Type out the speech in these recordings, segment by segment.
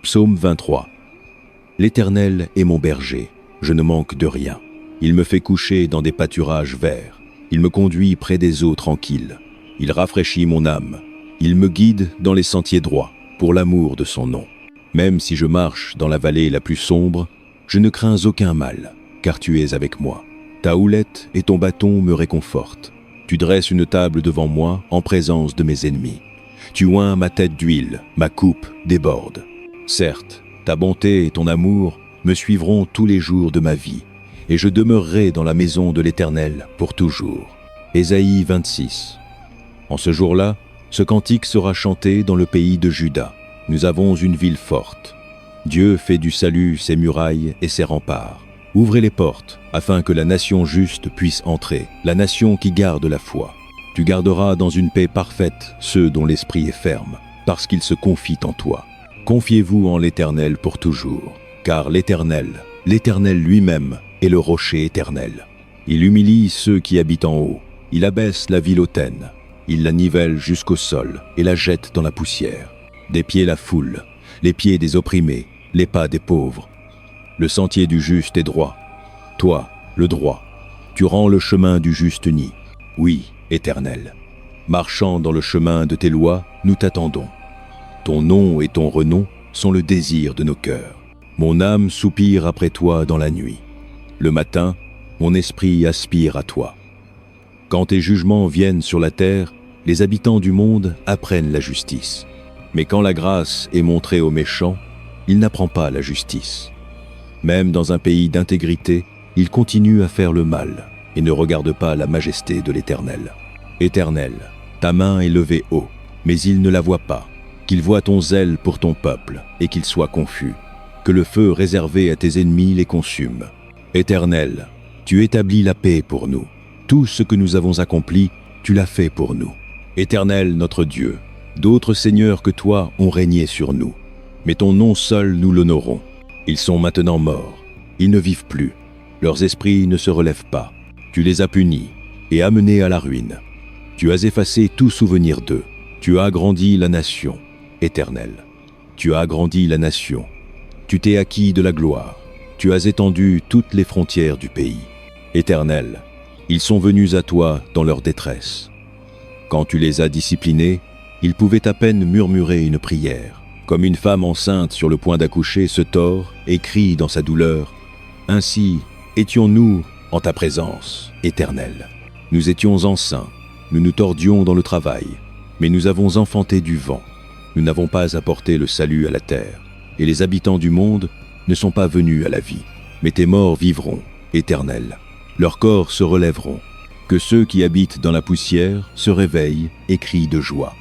Psaume 23. L'Éternel est mon berger, je ne manque de rien. Il me fait coucher dans des pâturages verts. Il me conduit près des eaux tranquilles. Il rafraîchit mon âme. Il me guide dans les sentiers droits, pour l'amour de son nom. Même si je marche dans la vallée la plus sombre, je ne crains aucun mal, car tu es avec moi. Ta houlette et ton bâton me réconfortent. Tu dresses une table devant moi en présence de mes ennemis. Tu oins ma tête d'huile, ma coupe déborde. Certes, ta bonté et ton amour me suivront tous les jours de ma vie, et je demeurerai dans la maison de l'Éternel pour toujours. Ésaïe 26. En ce jour-là, ce cantique sera chanté dans le pays de Juda. Nous avons une ville forte. Dieu fait du salut ses murailles et ses remparts. Ouvrez les portes, afin que la nation juste puisse entrer, la nation qui garde la foi. Tu garderas dans une paix parfaite ceux dont l'esprit est ferme, parce qu'ils se confient en toi. Confiez-vous en l'Éternel pour toujours, car l'Éternel lui-même est le rocher éternel. Il humilie ceux qui habitent en haut, il abaisse la ville hautaine, il la nivelle jusqu'au sol et la jette dans la poussière. Des pieds la foule, les pieds des opprimés, les pas des pauvres. Le sentier du juste est droit. Toi, le droit, tu rends le chemin du juste nid. Oui, Éternel, marchant dans le chemin de tes lois, nous t'attendons. Ton nom et ton renom sont le désir de nos cœurs. Mon âme soupire après toi dans la nuit. Le matin, mon esprit aspire à toi. Quand tes jugements viennent sur la terre, les habitants du monde apprennent la justice. Mais quand la grâce est montrée aux méchants, il n'apprend pas la justice. Même dans un pays d'intégrité, il continue à faire le mal et ne regarde pas la majesté de l'Éternel. Éternel, ta main est levée haut, mais il ne la voit pas. Qu'il voie ton zèle pour ton peuple et qu'il soit confus. Que le feu réservé à tes ennemis les consume. Éternel, tu établis la paix pour nous. Tout ce que nous avons accompli, tu l'as fait pour nous. Éternel notre Dieu, d'autres seigneurs que toi ont régné sur nous. Mais ton nom seul nous l'honorons. Ils sont maintenant morts. Ils ne vivent plus. Leurs esprits ne se relèvent pas. Tu les as punis et amenés à la ruine. Tu as effacé tout souvenir d'eux. Tu as agrandi la nation. Éternel, tu as agrandi la nation. Tu t'es acquis de la gloire. Tu as étendu toutes les frontières du pays. Éternel, ils sont venus à toi dans leur détresse. Quand tu les as disciplinés, ils pouvaient à peine murmurer une prière. Comme une femme enceinte sur le point d'accoucher se tord et crie dans sa douleur. Ainsi étions-nous en ta présence, Éternel. Nous étions enceints, nous nous tordions dans le travail, mais nous avons enfanté du vent. Nous n'avons pas apporté le salut à la terre, et les habitants du monde ne sont pas venus à la vie. Mais tes morts vivront, Éternel. Leurs corps se relèveront. Que ceux qui habitent dans la poussière se réveillent et crient de joie.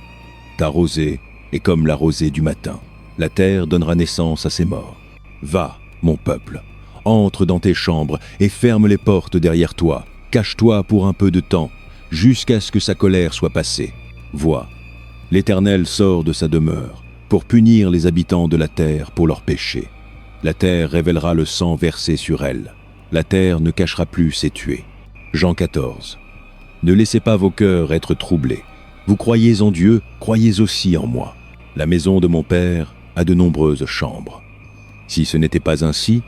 Ta rosée est comme la rosée du matin. La terre donnera naissance à ses morts. Va, mon peuple, entre dans tes chambres et ferme les portes derrière toi. Cache-toi pour un peu de temps, jusqu'à ce que sa colère soit passée. Vois, l'Éternel sort de sa demeure pour punir les habitants de la terre pour leurs péchés. La terre révélera le sang versé sur elle. La terre ne cachera plus ses tués. Jean 14. Ne laissez pas vos cœurs être troublés. Vous croyez en Dieu, croyez aussi en moi. La maison de mon Père a de nombreuses chambres. Si ce n'était pas ainsi,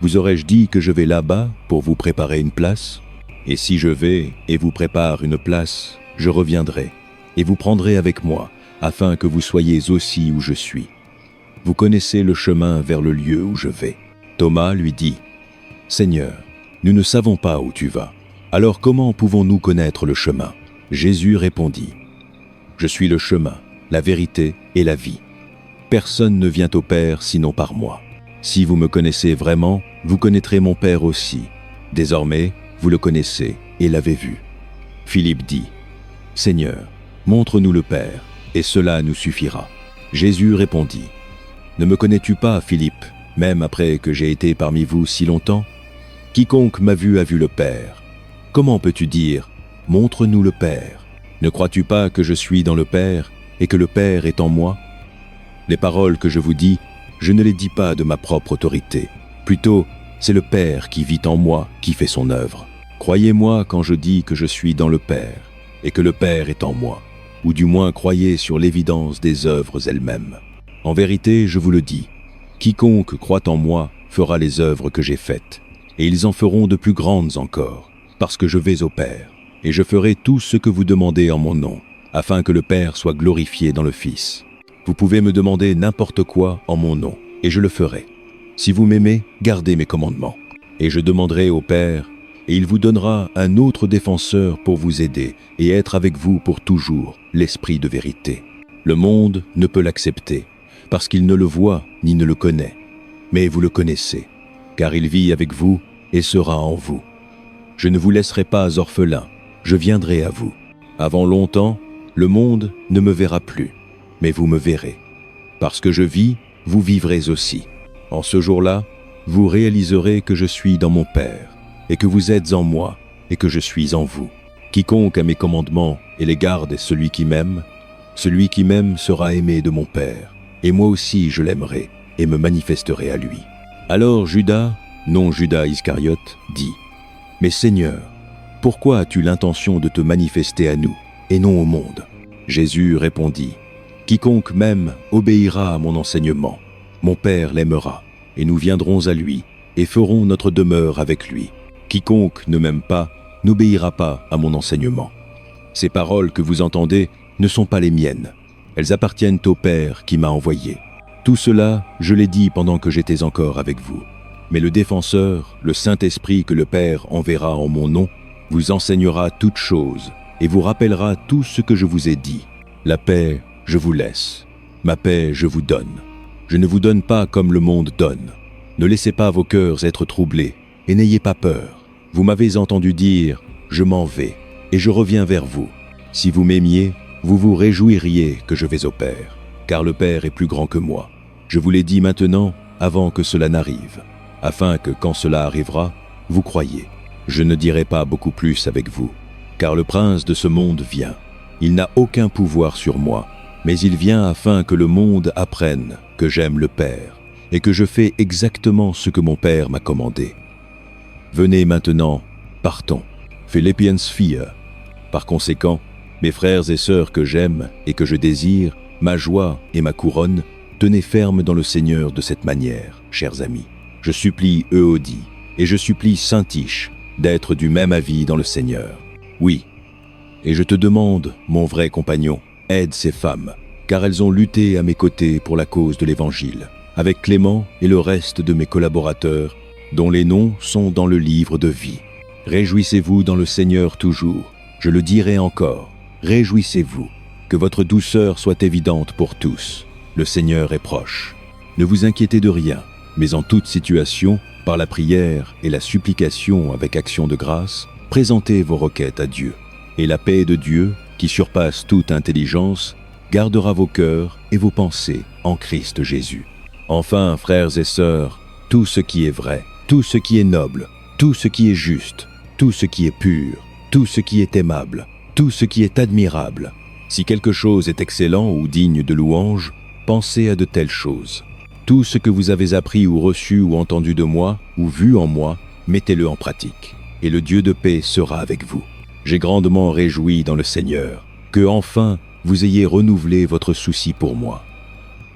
vous aurais-je dit que je vais là-bas pour vous préparer une place? Et si je vais et vous prépare une place, je reviendrai, et vous prendrez avec moi, afin que vous soyez aussi où je suis. Vous connaissez le chemin vers le lieu où je vais. Thomas lui dit, « Seigneur, nous ne savons pas où tu vas. Alors comment pouvons-nous connaître le chemin ?» Jésus répondit, « Je suis le chemin, la vérité et la vie. Personne ne vient au Père sinon par moi. Si vous me connaissez vraiment, vous connaîtrez mon Père aussi. Désormais, vous le connaissez et l'avez vu. » Philippe dit, « Seigneur, montre-nous le Père, et cela nous suffira. » Jésus répondit, « Ne me connais-tu pas, Philippe, même après que j'ai été parmi vous si longtemps? Quiconque m'a vu a vu le Père. Comment peux-tu dire, « Montre-nous le Père » ? Ne crois-tu pas que je suis dans le Père et que le Père est en moi? Les paroles que je vous dis, je ne les dis pas de ma propre autorité. Plutôt, c'est le Père qui vit en moi qui fait son œuvre. Croyez-moi quand je dis que je suis dans le Père et que le Père est en moi, ou du moins croyez sur l'évidence des œuvres elles-mêmes. En vérité, je vous le dis, Quiconque croit en moi fera les œuvres que j'ai faites, et ils en feront de plus grandes encore, parce que je vais au Père, et je ferai tout ce que vous demandez en mon nom, afin que le Père soit glorifié dans le Fils. Vous pouvez me demander n'importe quoi en mon nom, et je le ferai. Si vous m'aimez, gardez mes commandements. Et je demanderai au Père, et il vous donnera un autre défenseur pour vous aider et être avec vous pour toujours, l'Esprit de vérité. Le monde ne peut l'accepter, parce qu'il ne le voit ni ne le connaît. Mais vous le connaissez, car il vit avec vous et sera en vous. Je ne vous laisserai pas orphelin, je viendrai à vous. Avant longtemps, le monde ne me verra plus, mais vous me verrez. Parce que je vis, vous vivrez aussi. En ce jour-là, vous réaliserez que je suis dans mon Père, et que vous êtes en moi, et que je suis en vous. Quiconque a mes commandements et les garde est celui qui m'aime sera aimé de mon Père, et moi aussi je l'aimerai, et me manifesterai à lui. Alors Judas, non Judas Iscariote, dit, « Mais Seigneur, pourquoi as-tu l'intention de te manifester à nous, et non au monde ?» Jésus répondit, « Quiconque m'aime obéira à mon enseignement. Mon Père l'aimera, et nous viendrons à lui, et ferons notre demeure avec lui. Quiconque ne m'aime pas n'obéira pas à mon enseignement. Ces paroles que vous entendez ne sont pas les miennes. Elles appartiennent au Père qui m'a envoyé. Tout cela, je l'ai dit pendant que j'étais encore avec vous. Mais le Défenseur, le Saint-Esprit que le Père enverra en mon nom, vous enseignera toutes choses et vous rappellera tout ce que je vous ai dit. La paix, je vous laisse. Ma paix, je vous donne. Je ne vous donne pas comme le monde donne. Ne laissez pas vos cœurs être troublés et n'ayez pas peur. Vous m'avez entendu dire, je m'en vais et je reviens vers vous. Si vous m'aimiez, vous vous réjouiriez que je vais au Père, car le Père est plus grand que moi. Je vous l'ai dit maintenant, avant que cela n'arrive, afin que quand cela arrivera, vous croyiez. Je ne dirai pas beaucoup plus avec vous, car le prince de ce monde vient. Il n'a aucun pouvoir sur moi, mais il vient afin que le monde apprenne que j'aime le Père et que je fais exactement ce que mon Père m'a commandé. Venez maintenant, partons. Philippiens 4. Par conséquent, mes frères et sœurs que j'aime et que je désire, ma joie et ma couronne, tenez ferme dans le Seigneur de cette manière, chers amis. Je supplie Euodie et je supplie Syntyche d'être du même avis dans le Seigneur. Oui, et je te demande, mon vrai compagnon, aide ces femmes, car elles ont lutté à mes côtés pour la cause de l'Évangile, avec Clément et le reste de mes collaborateurs, dont les noms sont dans le livre de vie. Réjouissez-vous dans le Seigneur toujours, je le dirai encore, réjouissez-vous, que votre douceur soit évidente pour tous. Le Seigneur est proche. Ne vous inquiétez de rien, mais en toute situation, par la prière et la supplication avec action de grâce, présentez vos requêtes à Dieu. Et la paix de Dieu, qui surpasse toute intelligence, gardera vos cœurs et vos pensées en Christ Jésus. Enfin, frères et sœurs, tout ce qui est vrai, tout ce qui est noble, tout ce qui est juste, tout ce qui est pur, tout ce qui est aimable, tout ce qui est admirable, si quelque chose est excellent ou digne de louange, pensez à de telles choses. Tout ce que vous avez appris ou reçu ou entendu de moi, ou vu en moi, mettez-le en pratique, et le Dieu de paix sera avec vous. J'ai grandement réjoui dans le Seigneur, que enfin vous ayez renouvelé votre souci pour moi.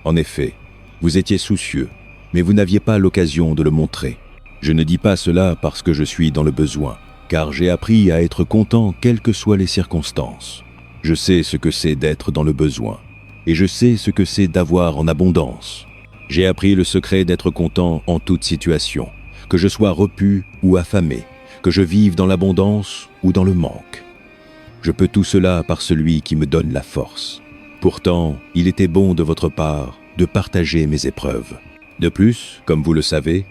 En effet, vous étiez soucieux, mais vous n'aviez pas l'occasion de le montrer. Je ne dis pas cela parce que je suis dans le besoin, car j'ai appris à être content quelles que soient les circonstances. Je sais ce que c'est d'être dans le besoin, et je sais ce que c'est d'avoir en abondance. J'ai appris le secret d'être content en toute situation, que je sois repu ou affamé, que je vive dans l'abondance ou dans le manque. Je peux tout cela par celui qui me donne la force. Pourtant, il était bon de votre part de partager mes épreuves. De plus, comme vous le savez,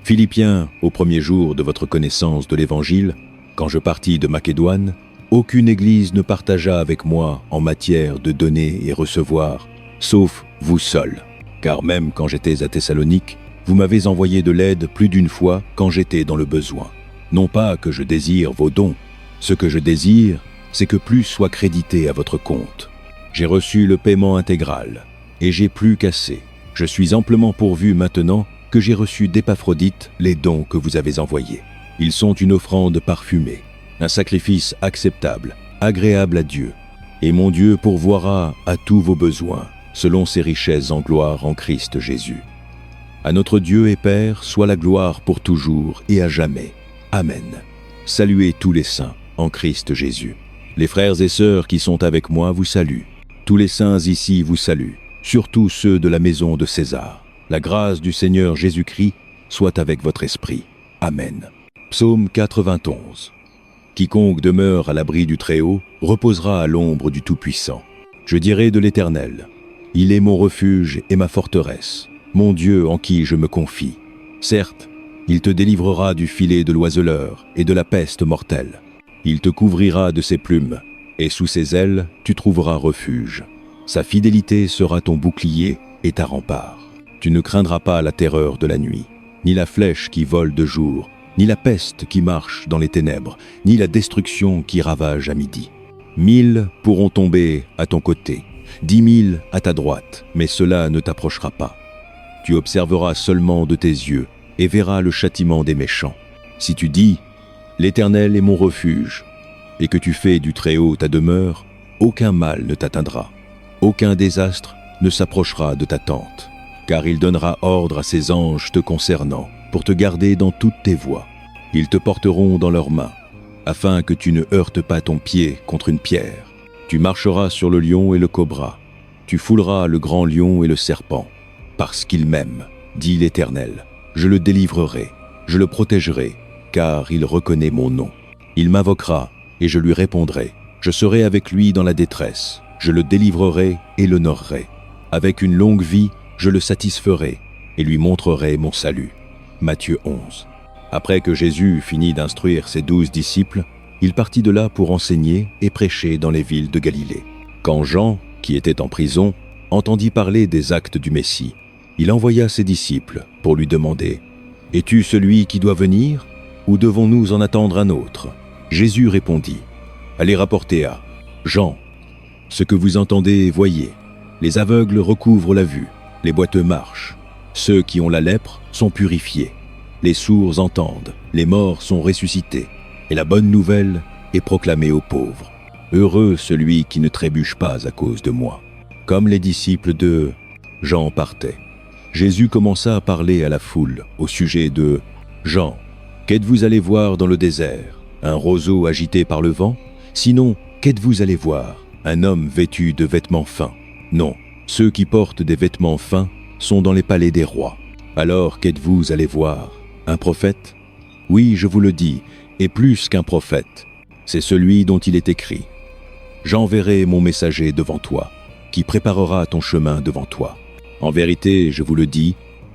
Philippiens, au premier jour de votre connaissance de l'Évangile, quand je partis de Macédoine, aucune église ne partagea avec moi en matière de donner et recevoir, sauf vous seul. Car même quand j'étais à Thessalonique, vous m'avez envoyé de l'aide plus d'une fois quand j'étais dans le besoin. Non pas que je désire vos dons, ce que je désire, c'est que plus soit crédité à votre compte. J'ai reçu le paiement intégral, et j'ai plus qu'assez. Je suis amplement pourvu maintenant que j'ai reçu d'Épaphrodite les dons que vous avez envoyés. Ils sont une offrande parfumée, un sacrifice acceptable, agréable à Dieu. Et mon Dieu pourvoira à tous vos besoins, selon ses richesses en gloire en Christ Jésus. À notre Dieu et Père soit la gloire pour toujours et à jamais. Amen. Saluez tous les saints en Christ Jésus. Les frères et sœurs qui sont avec moi vous saluent. Tous les saints ici vous saluent, surtout ceux de la maison de César. La grâce du Seigneur Jésus-Christ soit avec votre esprit. Amen. Psaume 91. Quiconque demeure à l'abri du Très-Haut reposera à l'ombre du Tout-Puissant. Je dirai de l'Éternel, il est mon refuge et ma forteresse, mon Dieu en qui je me confie. Certes, il te délivrera du filet de l'oiseleur et de la peste mortelle. Il te couvrira de ses plumes, et sous ses ailes tu trouveras refuge. Sa fidélité sera ton bouclier et ta rempart. Tu ne craindras pas la terreur de la nuit, ni la flèche qui vole de jour, ni la peste qui marche dans les ténèbres, ni la destruction qui ravage à midi. 1000 pourront tomber à ton côté, 10 000 à ta droite, mais cela ne t'approchera pas. Tu observeras seulement de tes yeux et verras le châtiment des méchants. Si tu dis « L'Éternel est mon refuge » et que tu fais du Très-Haut ta demeure, aucun mal ne t'atteindra, aucun désastre ne s'approchera de ta tente, car il donnera ordre à ses anges te concernant pour te garder dans toutes tes voies. Ils te porteront dans leurs mains, afin que tu ne heurtes pas ton pied contre une pierre. Tu marcheras sur le lion et le cobra. Tu fouleras le grand lion et le serpent. Parce qu'il m'aime, dit l'Éternel, je le délivrerai, je le protégerai, car il reconnaît mon nom. Il m'invoquera, et je lui répondrai. Je serai avec lui dans la détresse. Je le délivrerai et l'honorerai. Avec une longue vie, je le satisferai, et lui montrerai mon salut. Matthieu 11. Après que Jésus finit d'instruire ses 12 disciples, il partit de là pour enseigner et prêcher dans les villes de Galilée. Quand Jean, qui était en prison, entendit parler des actes du Messie, il envoya ses disciples pour lui demander « Es-tu celui qui doit venir, ou devons-nous en attendre un autre ?» Jésus répondit « Allez rapporter à Jean ce que vous entendez et voyez. Les aveugles recouvrent la vue, les boiteux marchent, ceux qui ont la lèpre sont purifiés. Les sourds entendent, les morts sont ressuscités, et la bonne nouvelle est proclamée aux pauvres. Heureux celui qui ne trébuche pas à cause de moi. » Comme les disciples de Jean partaient, Jésus commença à parler à la foule au sujet de Jean. Qu'êtes-vous allé voir dans le désert? Un roseau agité par le vent? Sinon, qu'êtes-vous allé voir? Un homme vêtu de vêtements fins? Non, ceux qui portent des vêtements fins sont dans les palais des rois. Alors qu'êtes-vous allé voir? Un prophète? Oui, je vous le dis, et plus qu'un prophète. C'est celui dont il est écrit. J'enverrai mon messager devant toi, qui préparera ton chemin devant toi. En vérité, je vous le dis,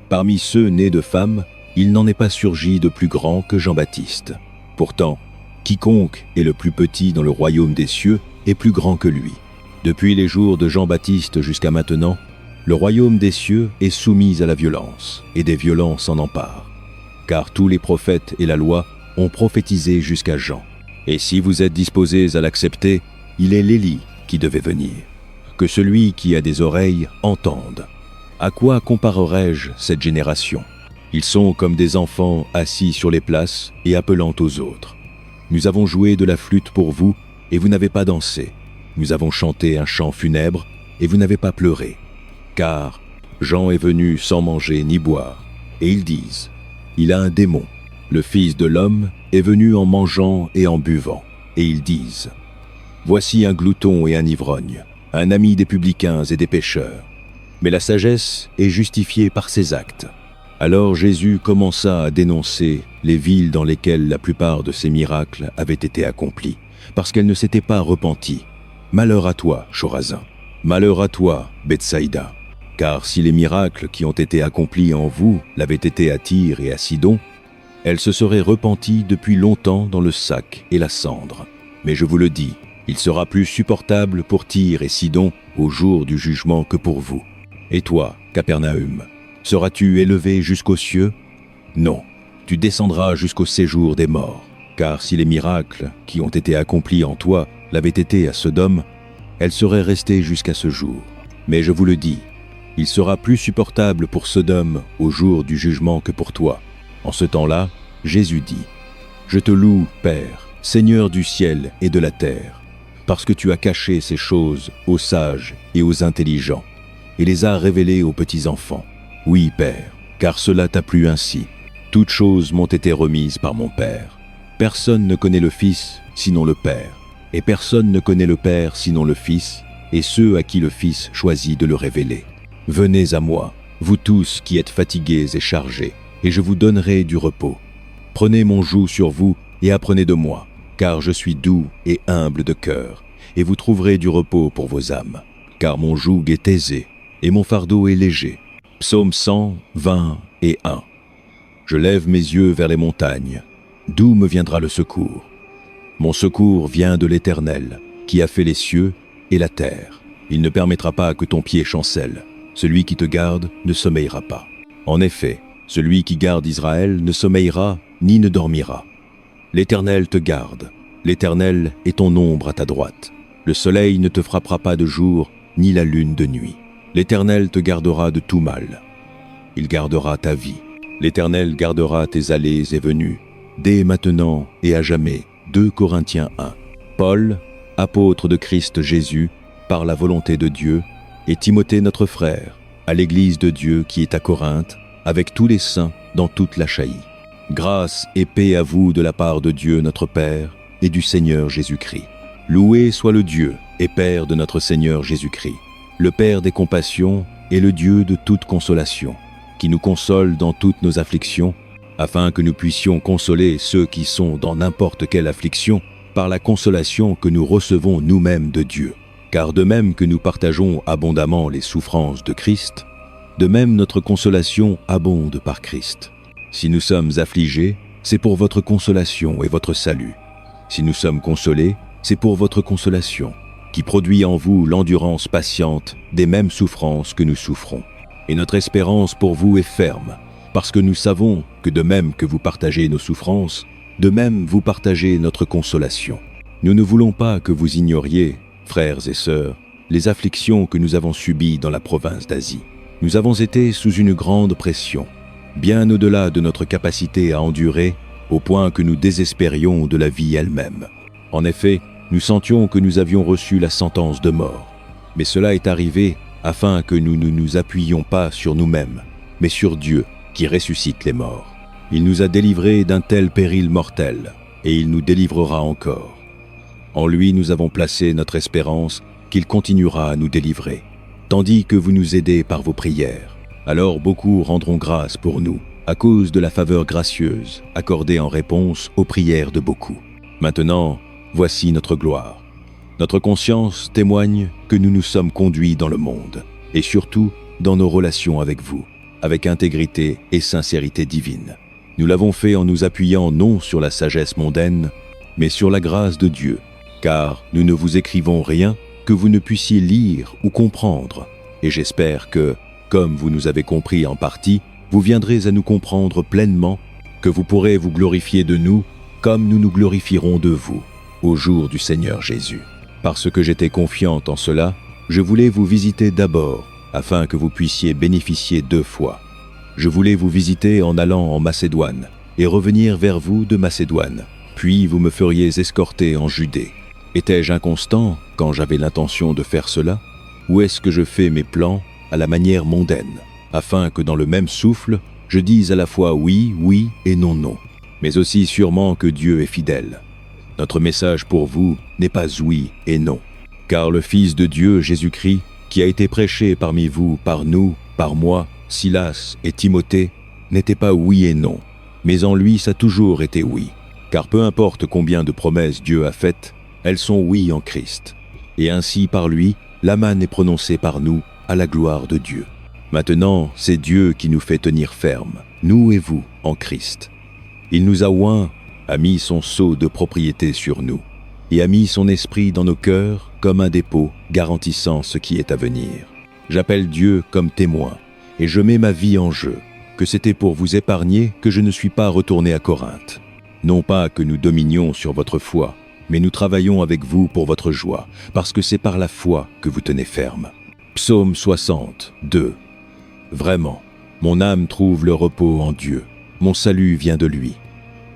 parmi ceux nés de femmes, il n'en est pas surgi de plus grand que Jean-Baptiste. Pourtant, quiconque est le plus petit dans le royaume des cieux est plus grand que lui. Depuis les jours de Jean-Baptiste jusqu'à maintenant, le royaume des cieux est soumis à la violence, et des violences s'en emparent. Car tous les prophètes et la loi ont prophétisé jusqu'à Jean. Et si vous êtes disposés à l'accepter, il est l'Élie qui devait venir. Que celui qui a des oreilles entende. À quoi comparerai-je cette génération? Ils sont comme des enfants assis sur les places et appelant aux autres. Nous avons joué de la flûte pour vous, et vous n'avez pas dansé. Nous avons chanté un chant funèbre, et vous n'avez pas pleuré. Car Jean est venu sans manger ni boire, et ils disent, il a un démon. Le Fils de l'homme est venu en mangeant et en buvant, et ils disent, voici un glouton et un ivrogne, un ami des publicains et des pécheurs. Mais la sagesse est justifiée par ses actes. Alors Jésus commença à dénoncer les villes dans lesquelles la plupart de ses miracles avaient été accomplis, parce qu'elles ne s'étaient pas repenties. Malheur à toi, Chorazin. Malheur à toi, Bethsaïda. Car si les miracles qui ont été accomplis en vous l'avaient été à Tyr et à Sidon, elles se seraient repenties depuis longtemps dans le sac et la cendre. Mais je vous le dis, il sera plus supportable pour Tyr et Sidon au jour du jugement que pour vous. Et toi, Capernaüm, seras-tu élevé jusqu'aux cieux? Non, tu descendras jusqu'au séjour des morts. Car si les miracles qui ont été accomplis en toi l'avaient été à Sodome, elles seraient restées jusqu'à ce jour. Mais je vous le dis, il sera plus supportable pour Sodome au jour du jugement que pour toi. En ce temps-là, Jésus dit, « Je te loue, Père, Seigneur du ciel et de la terre, parce que tu as caché ces choses aux sages et aux intelligents, et les as révélées aux petits enfants. Oui, Père, car cela t'a plu ainsi. Toutes choses m'ont été remises par mon Père. Personne ne connaît le Fils sinon le Père, et personne ne connaît le Père sinon le Fils, et ceux à qui le Fils choisit de le révéler. Venez à moi, vous tous qui êtes fatigués et chargés, et je vous donnerai du repos. Prenez mon joug sur vous et apprenez de moi, car je suis doux et humble de cœur, et vous trouverez du repos pour vos âmes. Car mon joug est aisé, et mon fardeau est léger. Psaume 121. Je lève mes yeux vers les montagnes. D'où me viendra le secours? Mon secours vient de l'Éternel, qui a fait les cieux et la terre. Il ne permettra pas que ton pied chancelle. Celui qui te garde ne sommeillera pas. En effet, celui qui garde Israël ne sommeillera ni ne dormira. L'Éternel te garde. L'Éternel est ton ombre à ta droite. Le soleil ne te frappera pas de jour, ni la lune de nuit. L'Éternel te gardera de tout mal. Il gardera ta vie. L'Éternel gardera tes allées et venues, dès maintenant et à jamais. 2 Corinthiens 1. Paul, apôtre de Christ Jésus, par la volonté de Dieu, et Timothée notre frère, à l'Église de Dieu qui est à Corinthe, avec tous les saints dans toute l'Achaïe. Grâce et paix à vous de la part de Dieu notre Père et du Seigneur Jésus-Christ. Loué soit le Dieu et Père de notre Seigneur Jésus-Christ, le Père des compassions et le Dieu de toute consolation, qui nous console dans toutes nos afflictions, afin que nous puissions consoler ceux qui sont dans n'importe quelle affliction par la consolation que nous recevons nous-mêmes de Dieu. Car de même que nous partageons abondamment les souffrances de Christ, de même notre consolation abonde par Christ. Si nous sommes affligés, c'est pour votre consolation et votre salut. Si nous sommes consolés, c'est pour votre consolation, qui produit en vous l'endurance patiente des mêmes souffrances que nous souffrons. Et notre espérance pour vous est ferme, parce que nous savons que de même que vous partagez nos souffrances, de même vous partagez notre consolation. Nous ne voulons pas que vous ignoriez, frères et sœurs, les afflictions que nous avons subies dans la province d'Asie. Nous avons été sous une grande pression, bien au-delà de notre capacité à endurer, au point que nous désespérions de la vie elle-même. En effet, nous sentions que nous avions reçu la sentence de mort. Mais cela est arrivé afin que nous ne nous appuyions pas sur nous-mêmes, mais sur Dieu, qui ressuscite les morts. Il nous a délivrés d'un tel péril mortel, et il nous délivrera encore. En lui nous avons placé notre espérance qu'il continuera à nous délivrer, tandis que vous nous aidez par vos prières. Alors beaucoup rendront grâce pour nous, à cause de la faveur gracieuse accordée en réponse aux prières de beaucoup. Maintenant, voici notre gloire. Notre conscience témoigne que nous nous sommes conduits dans le monde, et surtout dans nos relations avec vous, avec intégrité et sincérité divine. Nous l'avons fait en nous appuyant non sur la sagesse mondaine, mais sur la grâce de Dieu, car nous ne vous écrivons rien que vous ne puissiez lire ou comprendre, et j'espère que, comme vous nous avez compris en partie, vous viendrez à nous comprendre pleinement, que vous pourrez vous glorifier de nous, comme nous nous glorifierons de vous, au jour du Seigneur Jésus. Parce que j'étais confiante en cela, je voulais vous visiter d'abord, afin que vous puissiez bénéficier 2 fois. Je voulais vous visiter en allant en Macédoine, et revenir vers vous de Macédoine, puis vous me feriez escorter en Judée. Étais-je inconstant quand j'avais l'intention de faire cela? Ou est-ce que je fais mes plans à la manière mondaine, afin que dans le même souffle, je dise à la fois oui, oui et non, non, mais aussi sûrement que Dieu est fidèle. Notre message pour vous n'est pas oui et non, car le Fils de Dieu, Jésus-Christ, qui a été prêché parmi vous, par nous, par moi, Silas et Timothée, n'était pas oui et non, mais en lui ça a toujours été oui, car peu importe combien de promesses Dieu a faites, elles sont oui en Christ. Et ainsi par lui, l'amen est prononcé par nous à la gloire de Dieu. Maintenant, c'est Dieu qui nous fait tenir ferme, nous et vous, en Christ. Il nous a oints, a mis son sceau de propriété sur nous, et a mis son esprit dans nos cœurs comme un dépôt garantissant ce qui est à venir. J'appelle Dieu comme témoin, et je mets ma vie en jeu, que c'était pour vous épargner que je ne suis pas retourné à Corinthe. Non pas que nous dominions sur votre foi, mais nous travaillons avec vous pour votre joie, parce que c'est par la foi que vous tenez ferme. Psaume 60, 2. Vraiment, mon âme trouve le repos en Dieu, mon salut vient de lui.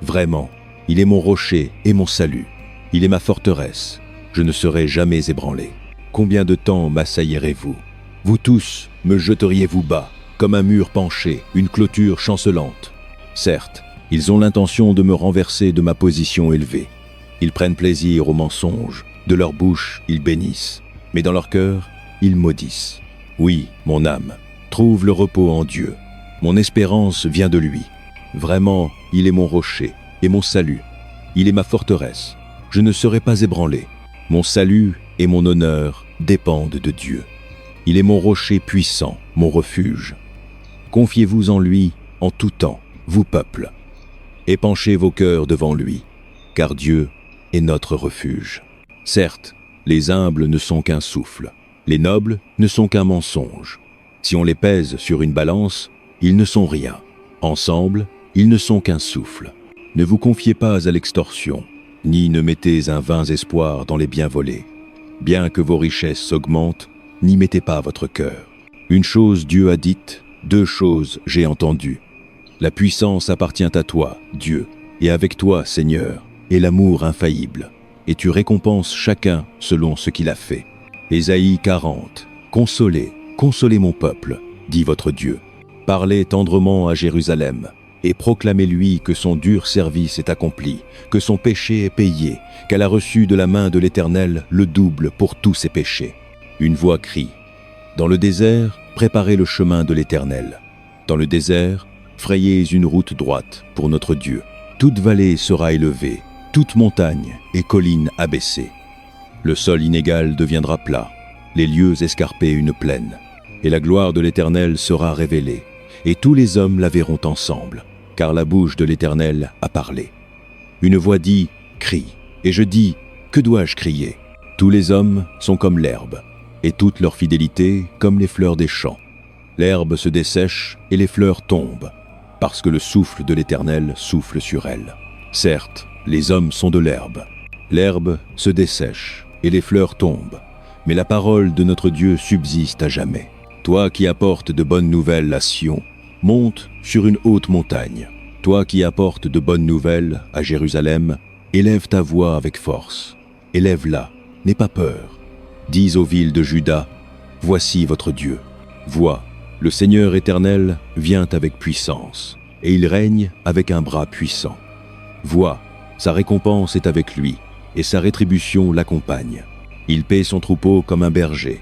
Vraiment, il est mon rocher et mon salut, il est ma forteresse, je ne serai jamais ébranlé. Combien de temps m'assaillirez-vous? Vous tous me jeteriez-vous bas, comme un mur penché, une clôture chancelante. Certes, ils ont l'intention de me renverser de ma position élevée. Ils prennent plaisir au mensonge, de leur bouche ils bénissent, mais dans leur cœur, ils maudissent. Oui, mon âme, trouve le repos en Dieu. Mon espérance vient de lui. Vraiment, il est mon rocher et mon salut. Il est ma forteresse. Je ne serai pas ébranlé. Mon salut et mon honneur dépendent de Dieu. Il est mon rocher puissant, mon refuge. Confiez-vous en lui en tout temps, vous peuples. Épanchez vos cœurs devant lui, car Dieu est notre refuge. Certes, les humbles ne sont qu'un souffle, les nobles ne sont qu'un mensonge. Si on les pèse sur une balance, ils ne sont rien. Ensemble, ils ne sont qu'un souffle. Ne vous confiez pas à l'extorsion, ni ne mettez un vain espoir dans les biens volés. Bien que vos richesses s'augmentent, n'y mettez pas votre cœur. Une chose Dieu a dite, deux choses j'ai entendues. La puissance appartient à toi, Dieu, et avec toi, Seigneur, est l'amour infaillible, et tu récompenses chacun selon ce qu'il a fait. Ésaïe 40. Consolez, consolez mon peuple, dit votre Dieu. Parlez tendrement à Jérusalem, et proclamez-lui que son dur service est accompli, que son péché est payé, qu'elle a reçu de la main de l'Éternel le double pour tous ses péchés. Une voix crie. Dans le désert, préparez le chemin de l'Éternel. Dans le désert, frayez une route droite pour notre Dieu. Toute vallée sera élevée, toute montagne et colline abaissée. Le sol inégal deviendra plat, les lieux escarpés une plaine. Et la gloire de l'Éternel sera révélée, et tous les hommes la verront ensemble, car la bouche de l'Éternel a parlé. Une voix dit, crie, et je dis, que dois-je crier? Tous les hommes sont comme l'herbe, et toute leur fidélité comme les fleurs des champs. L'herbe se dessèche et les fleurs tombent, parce que le souffle de l'Éternel souffle sur elles. Certes, les hommes sont de l'herbe. L'herbe se dessèche et les fleurs tombent, mais la parole de notre Dieu subsiste à jamais. Toi qui apportes de bonnes nouvelles à Sion, monte sur une haute montagne. Toi qui apportes de bonnes nouvelles à Jérusalem, élève ta voix avec force. Élève-la, n'aie pas peur. Dis aux villes de Juda, voici votre Dieu. Vois, le Seigneur éternel vient avec puissance, et il règne avec un bras puissant. Vois, sa récompense est avec lui, et sa rétribution l'accompagne. Il paie son troupeau comme un berger.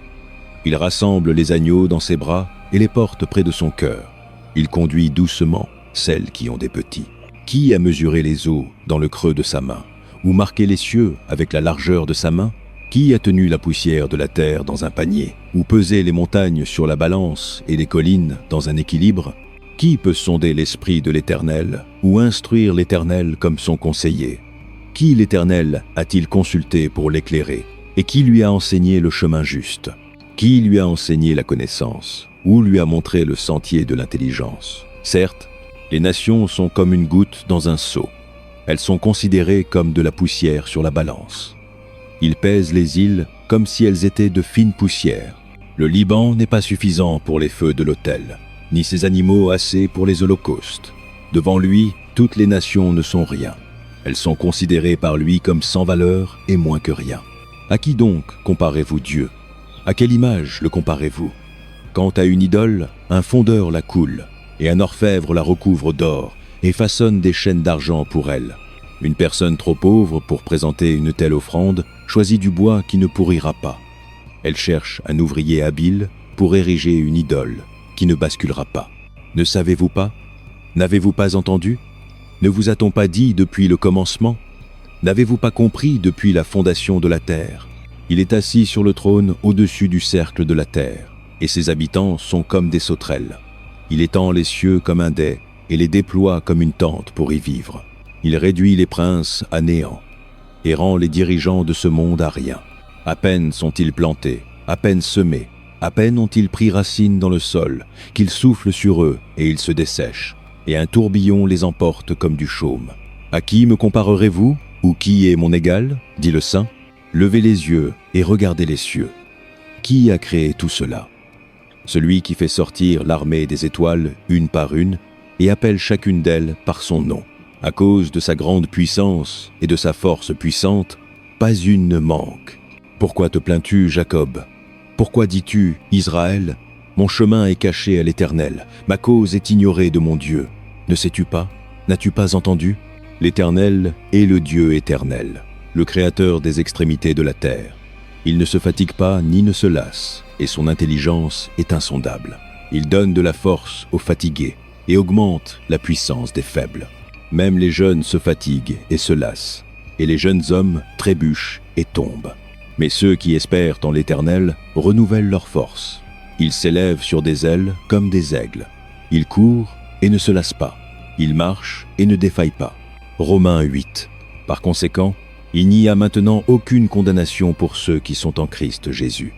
Il rassemble les agneaux dans ses bras et les porte près de son cœur. Il conduit doucement celles qui ont des petits. Qui a mesuré les eaux dans le creux de sa main, ou marqué les cieux avec la largeur de sa main? Qui a tenu la poussière de la terre dans un panier, ou pesé les montagnes sur la balance et les collines dans un équilibre? Qui peut sonder l'esprit de l'Éternel, ou instruire l'Éternel comme son conseiller? Qui l'Éternel a-t-il consulté pour l'éclairer, et qui lui a enseigné le chemin juste? Qui lui a enseigné la connaissance, ou lui a montré le sentier de l'intelligence? Certes, les nations sont comme une goutte dans un seau. Elles sont considérées comme de la poussière sur la balance. Il pèse les îles comme si elles étaient de fines poussières. Le Liban n'est pas suffisant pour les feux de l'autel, ni ses animaux assez pour les holocaustes. Devant lui, toutes les nations ne sont rien. Elles sont considérées par lui comme sans valeur et moins que rien. À qui donc comparez-vous Dieu? À quelle image le comparez-vous? Quant à une idole, un fondeur la coule, et un orfèvre la recouvre d'or, et façonne des chaînes d'argent pour elle. Une personne trop pauvre pour présenter une telle offrande choisit du bois qui ne pourrira pas. Elle cherche un ouvrier habile pour ériger une idole qui ne basculera pas. Ne savez-vous pas? N'avez-vous pas entendu? Ne vous a-t-on pas dit depuis le commencement? N'avez-vous pas compris depuis la fondation de la terre? Il est assis sur le trône au-dessus du cercle de la terre, et ses habitants sont comme des sauterelles. Il étend les cieux comme un dais et les déploie comme une tente pour y vivre. Il réduit les princes à néant et rend les dirigeants de ce monde à rien. À peine sont-ils plantés, à peine semés, à peine ont-ils pris racine dans le sol, qu'il souffle sur eux et ils se dessèchent, et un tourbillon les emporte comme du chaume. À qui me comparerez-vous, ou qui est mon égal, dit le Saint? Levez les yeux et regardez les cieux. Qui a créé tout cela? Celui qui fait sortir l'armée des étoiles une par une et appelle chacune d'elles par son nom. À cause de sa grande puissance et de sa force puissante, pas une ne manque. Pourquoi te plains-tu, Jacob? Pourquoi dis-tu, Israël? Mon chemin est caché à l'Éternel, ma cause est ignorée de mon Dieu. Ne sais-tu pas? N'as-tu pas entendu? L'Éternel est le Dieu éternel, le Créateur des extrémités de la terre. Il ne se fatigue pas ni ne se lasse, et son intelligence est insondable. Il donne de la force aux fatigués et augmente la puissance des faibles. Même les jeunes se fatiguent et se lassent, et les jeunes hommes trébuchent et tombent. Mais ceux qui espèrent en l'Éternel renouvellent leur force. Ils s'élèvent sur des ailes comme des aigles. Ils courent et ne se lassent pas. Ils marchent et ne défaillent pas. Romains 8. Par conséquent, il n'y a maintenant aucune condamnation pour ceux qui sont en Christ Jésus.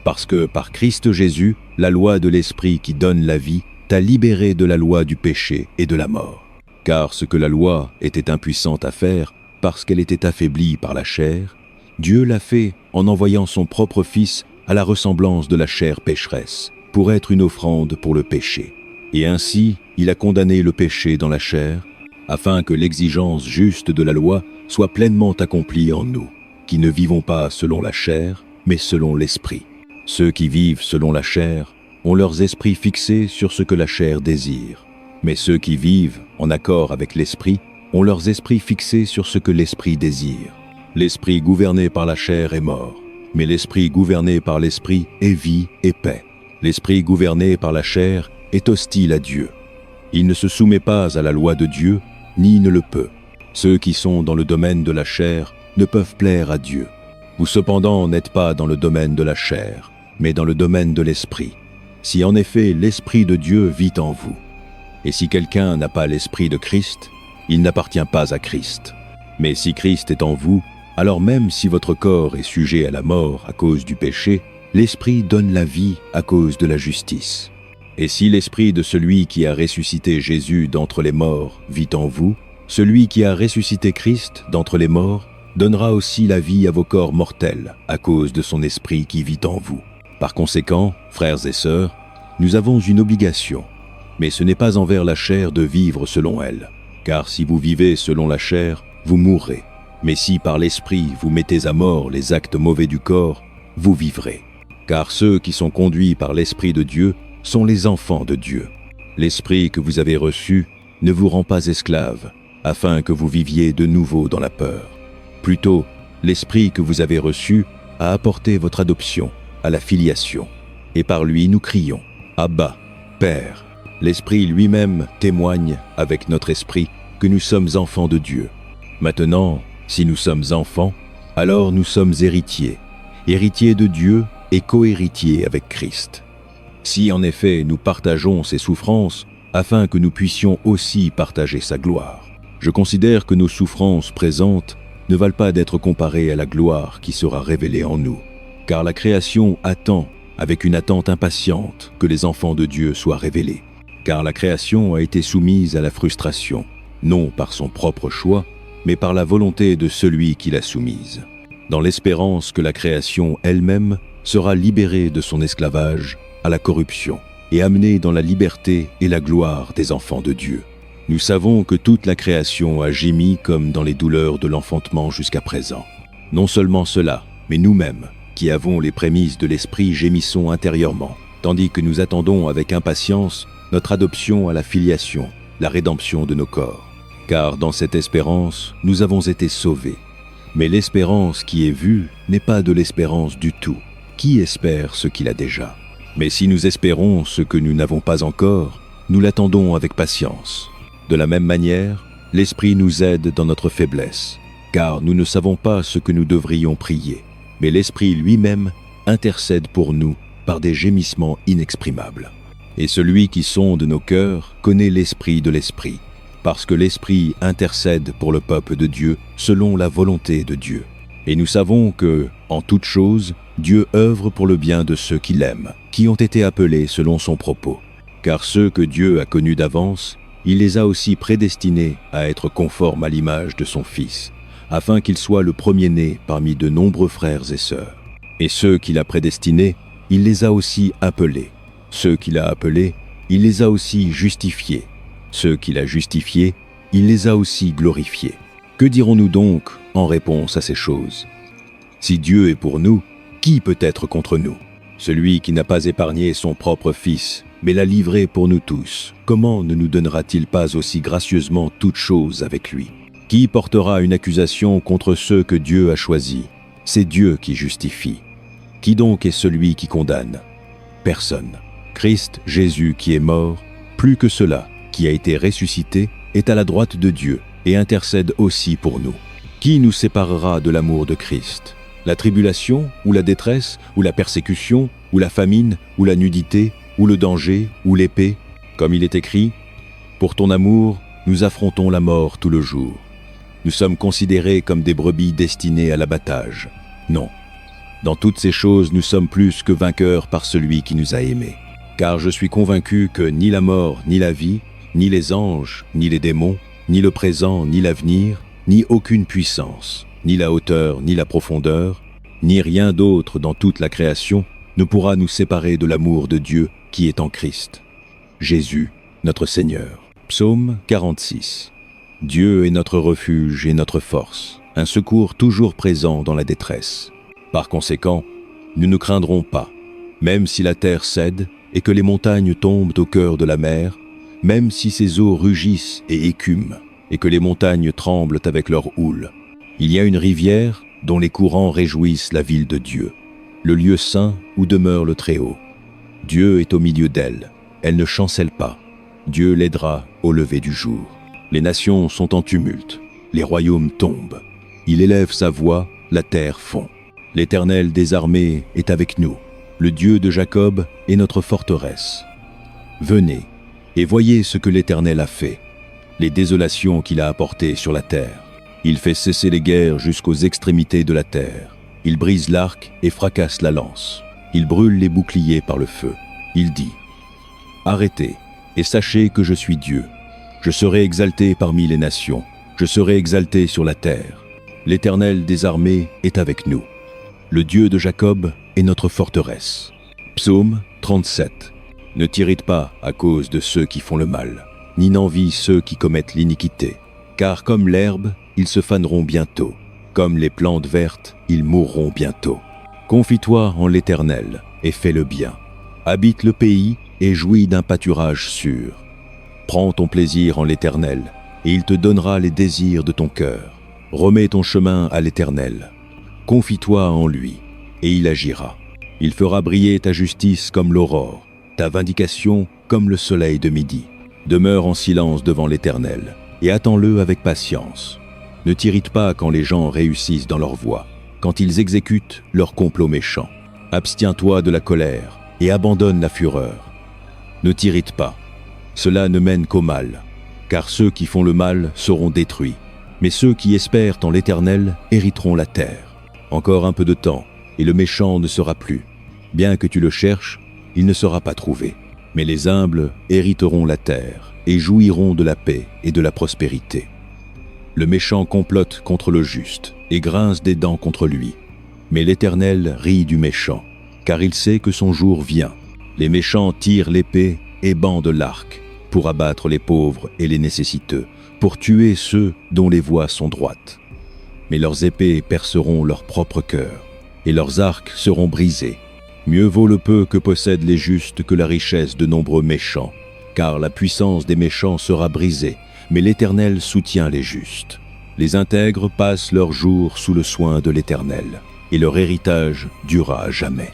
Parce que par Christ Jésus, la loi de l'Esprit qui donne la vie t'a libéré de la loi du péché et de la mort. Car ce que la loi était impuissante à faire, parce qu'elle était affaiblie par la chair, Dieu l'a fait en envoyant son propre Fils à la ressemblance de la chair pécheresse, pour être une offrande pour le péché. Et ainsi, il a condamné le péché dans la chair, afin que l'exigence juste de la loi soit pleinement accomplie en nous, qui ne vivons pas selon la chair, mais selon l'Esprit. Ceux qui vivent selon la chair ont leurs esprits fixés sur ce que la chair désire, mais ceux qui vivent en accord avec l'Esprit ont leurs esprits fixés sur ce que l'Esprit désire. L'esprit gouverné par la chair est mort, mais l'Esprit gouverné par l'Esprit est vie et paix. L'Esprit gouverné par la chair est hostile à Dieu. Il ne se soumet pas à la loi de Dieu, ni ne le peut. Ceux qui sont dans le domaine de la chair ne peuvent plaire à Dieu. Vous cependant n'êtes pas dans le domaine de la chair, mais dans le domaine de l'Esprit. Si en effet l'Esprit de Dieu vit en vous. Et si quelqu'un n'a pas l'Esprit de Christ, il n'appartient pas à Christ. Mais si Christ est en vous, alors même si votre corps est sujet à la mort à cause du péché, l'Esprit donne la vie à cause de la justice. Et si l'Esprit de celui qui a ressuscité Jésus d'entre les morts vit en vous, celui qui a ressuscité Christ d'entre les morts donnera aussi la vie à vos corps mortels à cause de son Esprit qui vit en vous. Par conséquent, frères et sœurs, nous avons une obligation, mais ce n'est pas envers la chair de vivre selon elle, car si vous vivez selon la chair, vous mourrez. Mais si par l'Esprit vous mettez à mort les actes mauvais du corps, vous vivrez. Car ceux qui sont conduits par l'Esprit de Dieu sont les enfants de Dieu. L'Esprit que vous avez reçu ne vous rend pas esclaves, afin que vous viviez de nouveau dans la peur. Plutôt, l'Esprit que vous avez reçu a apporté votre adoption à la filiation. Et par lui nous crions, Abba, Père. L'Esprit lui-même témoigne avec notre esprit que nous sommes enfants de Dieu. Maintenant, si nous sommes enfants, alors nous sommes héritiers, héritiers de Dieu et co-héritiers avec Christ. Si en effet nous partageons ses souffrances, afin que nous puissions aussi partager sa gloire. Je considère que nos souffrances présentes ne valent pas d'être comparées à la gloire qui sera révélée en nous, car la création attend avec une attente impatiente que les enfants de Dieu soient révélés. Car la création a été soumise à la frustration, non par son propre choix, mais par la volonté de celui qui l'a soumise, dans l'espérance que la création elle-même sera libérée de son esclavage à la corruption et amenée dans la liberté et la gloire des enfants de Dieu. Nous savons que toute la création a gémi comme dans les douleurs de l'enfantement jusqu'à présent. Non seulement cela, mais nous-mêmes, qui avons les prémices de l'Esprit, gémissons intérieurement, tandis que nous attendons avec impatience notre adoption à la filiation, la rédemption de nos corps. Car dans cette espérance, nous avons été sauvés. Mais l'espérance qui est vue n'est pas de l'espérance du tout. Qui espère ce qu'il a déjà? Mais si nous espérons ce que nous n'avons pas encore, nous l'attendons avec patience. De la même manière, l'Esprit nous aide dans notre faiblesse, car nous ne savons pas ce que nous devrions prier. Mais l'Esprit lui-même intercède pour nous par des gémissements inexprimables. Et celui qui sonde nos cœurs connaît l'Esprit de l'Esprit, parce que l'Esprit intercède pour le peuple de Dieu selon la volonté de Dieu. Et nous savons que, en toutes choses, Dieu œuvre pour le bien de ceux qui l'aiment, qui ont été appelés selon son propos. Car ceux que Dieu a connus d'avance, il les a aussi prédestinés à être conformes à l'image de son Fils, afin qu'il soit le premier-né parmi de nombreux frères et sœurs. Et ceux qu'il a prédestinés, il les a aussi appelés. Ceux qu'il a appelés, il les a aussi justifiés. Ceux qu'il a justifiés, il les a aussi glorifiés. Que dirons-nous donc en réponse à ces choses? Si Dieu est pour nous, qui peut être contre nous? Celui qui n'a pas épargné son propre Fils, mais l'a livré pour nous tous, comment ne nous donnera-t-il pas aussi gracieusement toutes choses avec lui? Qui portera une accusation contre ceux que Dieu a choisis? C'est Dieu qui justifie. Qui donc est celui qui condamne? Personne. Christ Jésus qui est mort, plus que cela, qui a été ressuscité, est à la droite de Dieu et intercède aussi pour nous. Qui nous séparera de l'amour de Christ? La tribulation, ou la détresse, ou la persécution, ou la famine, ou la nudité, ou le danger, ou l'épée? Comme il est écrit, « Pour ton amour, nous affrontons la mort tout le jour. Nous sommes considérés comme des brebis destinées à l'abattage. » Non. Dans toutes ces choses, nous sommes plus que vainqueurs par celui qui nous a aimés. Car je suis convaincu que ni la mort, ni la vie, ni les anges, ni les démons, ni le présent, ni l'avenir, ni aucune puissance, ni la hauteur, ni la profondeur, ni rien d'autre dans toute la création ne pourra nous séparer de l'amour de Dieu qui est en Christ. Jésus, notre Seigneur. Psaume 46. Dieu est notre refuge et notre force, un secours toujours présent dans la détresse. Par conséquent, nous ne craindrons pas, même si la terre cède et que les montagnes tombent au cœur de la mer, même si ses eaux rugissent et écument, et que les montagnes tremblent avec leur houle. Il y a une rivière dont les courants réjouissent la ville de Dieu, le lieu saint où demeure le Très-Haut. Dieu est au milieu d'elle, elle ne chancelle pas. Dieu l'aidera au lever du jour. Les nations sont en tumulte, les royaumes tombent. Il élève sa voix, la terre fond. L'Éternel des armées est avec nous. Le Dieu de Jacob est notre forteresse. Venez et voyez ce que l'Éternel a fait, les désolations qu'il a apportées sur la terre. Il fait cesser les guerres jusqu'aux extrémités de la terre. Il brise l'arc et fracasse la lance. Il brûle les boucliers par le feu. Il dit : Arrêtez et sachez que je suis Dieu. Je serai exalté parmi les nations. Je serai exalté sur la terre. L'Éternel des armées est avec nous. Le Dieu de Jacob est notre forteresse. Psaume 37. Ne t'irrite pas à cause de ceux qui font le mal, ni n'envie ceux qui commettent l'iniquité. Car comme l'herbe, ils se faneront bientôt. Comme les plantes vertes, ils mourront bientôt. Confie-toi en l'Éternel et fais le bien. Habite le pays et jouis d'un pâturage sûr. Prends ton plaisir en l'Éternel et il te donnera les désirs de ton cœur. Remets ton chemin à l'Éternel. Confie-toi en lui et il agira. Il fera briller ta justice comme l'aurore, ta vindication comme le soleil de midi. Demeure en silence devant l'Éternel et attends-le avec patience. Ne t'irrite pas quand les gens réussissent dans leur voie, quand ils exécutent leur complot méchant. Abstiens-toi de la colère et abandonne la fureur. Ne t'irrite pas, cela ne mène qu'au mal, car ceux qui font le mal seront détruits, mais ceux qui espèrent en l'Éternel hériteront la terre. Encore un peu de temps, et le méchant ne sera plus. Bien que tu le cherches, il ne sera pas trouvé. Mais les humbles hériteront la terre et jouiront de la paix et de la prospérité. Le méchant complote contre le juste et grince des dents contre lui. Mais l'Éternel rit du méchant, car il sait que son jour vient. Les méchants tirent l'épée et bandent l'arc pour abattre les pauvres et les nécessiteux, pour tuer ceux dont les voies sont droites. Mais leurs épées perceront leur propre cœur, et leurs arcs seront brisés. Mieux vaut le peu que possèdent les justes que la richesse de nombreux méchants, car la puissance des méchants sera brisée, mais l'Éternel soutient les justes. Les intègres passent leurs jours sous le soin de l'Éternel, et leur héritage durera à jamais.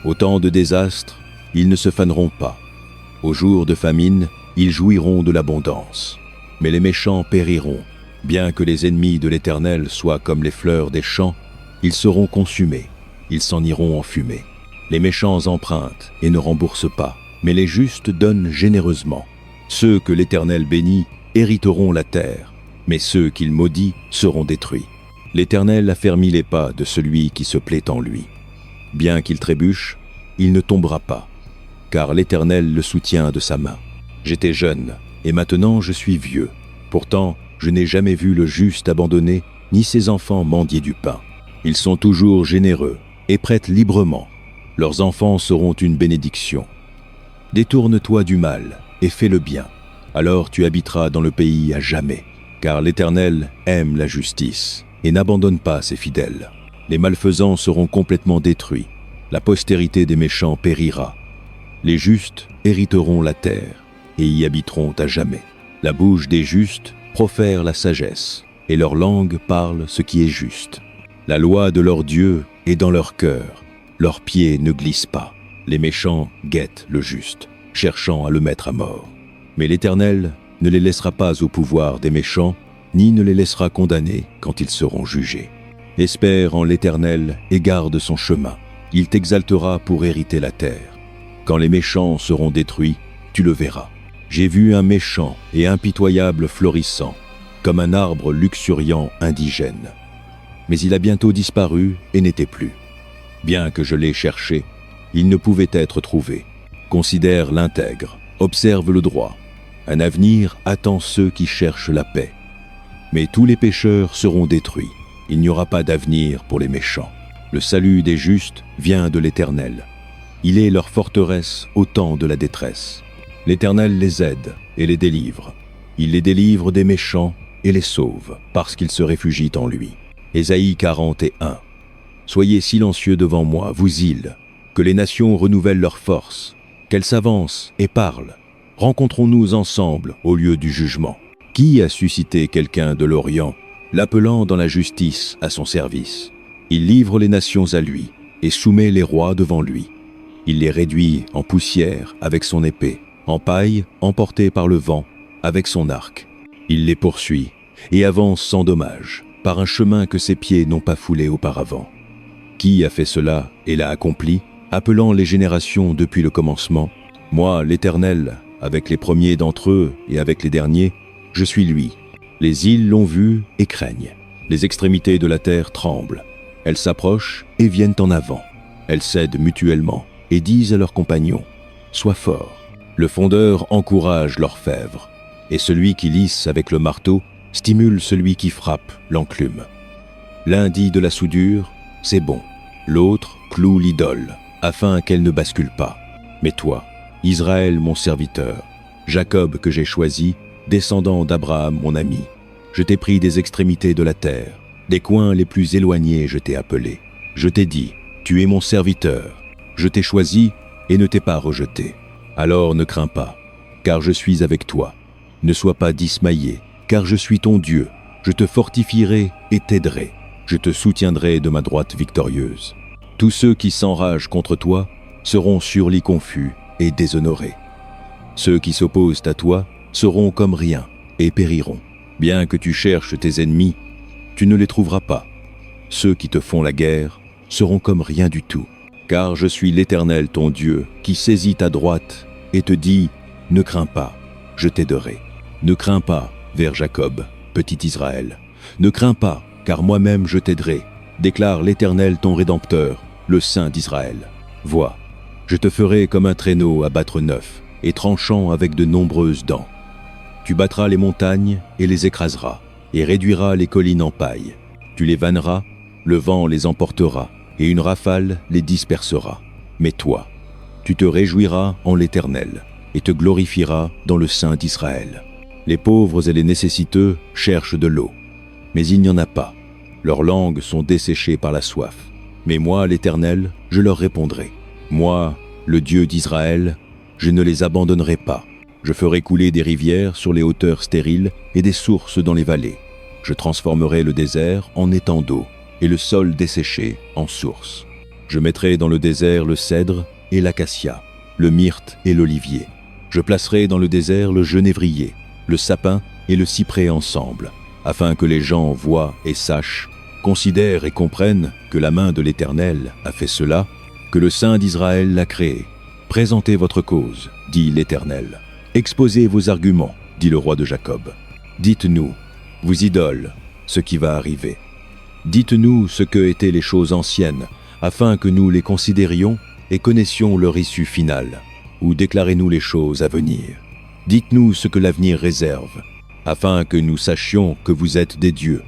Au temps de désastre, ils ne se faneront pas. Au jour de famine, ils jouiront de l'abondance. Mais les méchants périront. Bien que les ennemis de l'Éternel soient comme les fleurs des champs, ils seront consumés, ils s'en iront en fumée. Les méchants empruntent et ne remboursent pas, mais les justes donnent généreusement. Ceux que l'Éternel bénit hériteront la terre, mais ceux qu'il maudit seront détruits. L'Éternel affermit les pas de celui qui se plaît en lui. Bien qu'il trébuche, il ne tombera pas, car l'Éternel le soutient de sa main. J'étais jeune, et maintenant je suis vieux. Pourtant, je n'ai jamais vu le juste abandonné, ni ses enfants mendier du pain. Ils sont toujours généreux et prêtent librement. Leurs enfants seront une bénédiction. Détourne-toi du mal et fais le bien. Alors tu habiteras dans le pays à jamais. Car l'Éternel aime la justice et n'abandonne pas ses fidèles. Les malfaisants seront complètement détruits, La postérité des méchants périra. Les justes hériteront la terre et y habiteront à jamais. La bouche des justes profère la sagesse, et leur langue parle ce qui est juste. La loi de leur Dieu est dans leur cœur, leurs pieds ne glissent pas. Les méchants guettent le juste, cherchant à le mettre à mort. Mais l'Éternel ne les laissera pas au pouvoir des méchants, ni ne les laissera condamner quand ils seront jugés. Espère en l'Éternel et garde son chemin. Il t'exaltera pour hériter la terre. Quand les méchants seront détruits, tu le verras. J'ai vu un méchant et impitoyable florissant, comme un arbre luxuriant indigène. Mais il a bientôt disparu et n'était plus. Bien que je l'ai cherché, il ne pouvait être trouvé. Considère l'intègre, observe le droit. Un avenir attend ceux qui cherchent la paix. Mais tous les pécheurs seront détruits. Il n'y aura pas d'avenir pour les méchants. Le salut des justes vient de l'Éternel. Il est leur forteresse au temps de la détresse. L'Éternel les aide et les délivre. Il les délivre des méchants et les sauve, parce qu'ils se réfugient en lui. Ésaïe 41. Soyez silencieux devant moi, vous îles, que les nations renouvellent leur force, qu'elles s'avancent et parlent. Rencontrons-nous ensemble au lieu du jugement. Qui a suscité quelqu'un de l'Orient, l'appelant dans la justice à son service? Il livre les nations à lui et soumet les rois devant lui. Il les réduit en poussière avec son épée, en paille emportée par le vent avec son arc. Il les poursuit et avance sans dommage, par un chemin que ses pieds n'ont pas foulé auparavant. Qui a fait cela et l'a accompli, appelant les générations depuis le commencement? Moi, l'Éternel, avec les premiers d'entre eux et avec les derniers, je suis lui. Les îles l'ont vu et craignent. Les extrémités de la terre tremblent. Elles s'approchent et viennent en avant. Elles s'aident mutuellement et disent à leurs compagnons: sois forts. Le fondeur encourage l'orfèvre, et celui qui lisse avec le marteau stimule celui qui frappe l'enclume. L'un dit de la soudure: c'est bon. L'autre cloue l'idole, afin qu'elle ne bascule pas. Mais toi, Israël mon serviteur, Jacob que j'ai choisi, descendant d'Abraham mon ami, je t'ai pris des extrémités de la terre, des coins les plus éloignés je t'ai appelé. Je t'ai dit: tu es mon serviteur. Je t'ai choisi et ne t'ai pas rejeté. Alors ne crains pas, car je suis avec toi. Ne sois pas dismayé, car je suis ton Dieu. Je te fortifierai et t'aiderai. Je te soutiendrai de ma droite victorieuse. Tous ceux qui s'enragent contre toi seront surlis confus et déshonorés. Ceux qui s'opposent à toi seront comme rien et périront. Bien que tu cherches tes ennemis, tu ne les trouveras pas. Ceux qui te font la guerre seront comme rien du tout. Car je suis l'Éternel ton Dieu, qui saisit ta droite et te dit: ne crains pas, je t'aiderai. Ne crains pas, vers Jacob, petit Israël. Ne crains pas, car moi-même je t'aiderai, déclare l'Éternel ton Rédempteur, le Saint d'Israël. Vois, je te ferai comme un traîneau à battre neuf, et tranchant avec de nombreuses dents. Tu battras les montagnes et les écraseras, et réduiras les collines en paille. Tu les vanneras, le vent les emportera, et une rafale les dispersera. Mais toi, tu te réjouiras en l'Éternel, et te glorifieras dans le Saint d'Israël. Les pauvres et les nécessiteux cherchent de l'eau, mais il n'y en a pas. Leurs langues sont desséchées par la soif. Mais moi, l'Éternel, je leur répondrai. Moi, le Dieu d'Israël, je ne les abandonnerai pas. Je ferai couler des rivières sur les hauteurs stériles et des sources dans les vallées. Je transformerai le désert en étang d'eau et le sol desséché en source. Je mettrai dans le désert le cèdre et l'acacia, le myrte et l'olivier. Je placerai dans le désert le genévrier, le sapin et le cyprès ensemble, afin que les gens voient et sachent, considèrent et comprennent que la main de l'Éternel a fait cela, que le Saint d'Israël l'a créé. Présentez votre cause, dit l'Éternel. Exposez vos arguments, dit le roi de Jacob. Dites-nous, vous idoles, ce qui va arriver. Dites-nous ce que étaient les choses anciennes, afin que nous les considérions et connaissions leur issue finale, ou déclarez-nous les choses à venir. Dites-nous ce que l'avenir réserve, afin que nous sachions que vous êtes des dieux.